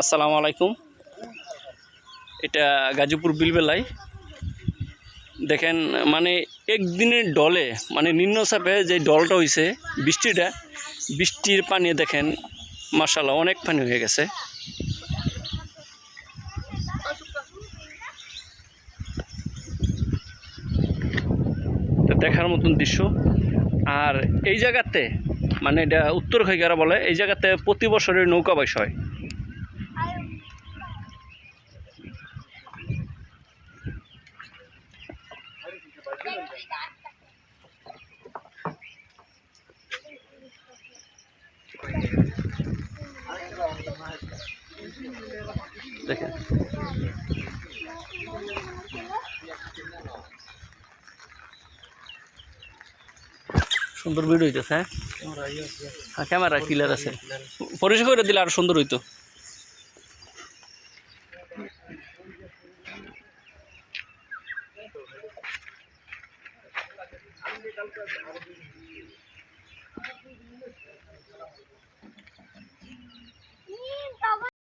আসসালামু আলাইকুম। এটা গাজীপুর বিলবেলায় দেখেন, মানে একদিনের ডলে, মানে নিম্নচাপে যে ডলটা হয়েছে, বৃষ্টির পানি দেখেন মাশাআল্লাহ অনেক পানি হয়ে গেছে। তো দেখার মতন দৃশ্য। আর এই জায়গাতে, মানে এটা উত্তর খাইগারা বলে, এই জায়গাতে প্রতি বছরের নৌকা বাইস হয়। দেখেন সুন্দর ভিডিও হইতেছে। হ্যাঁ, ক্যামেরা ক্লিয়ার আছে, পরিষ্কার করে দিলে আরো সুন্দর হইতো।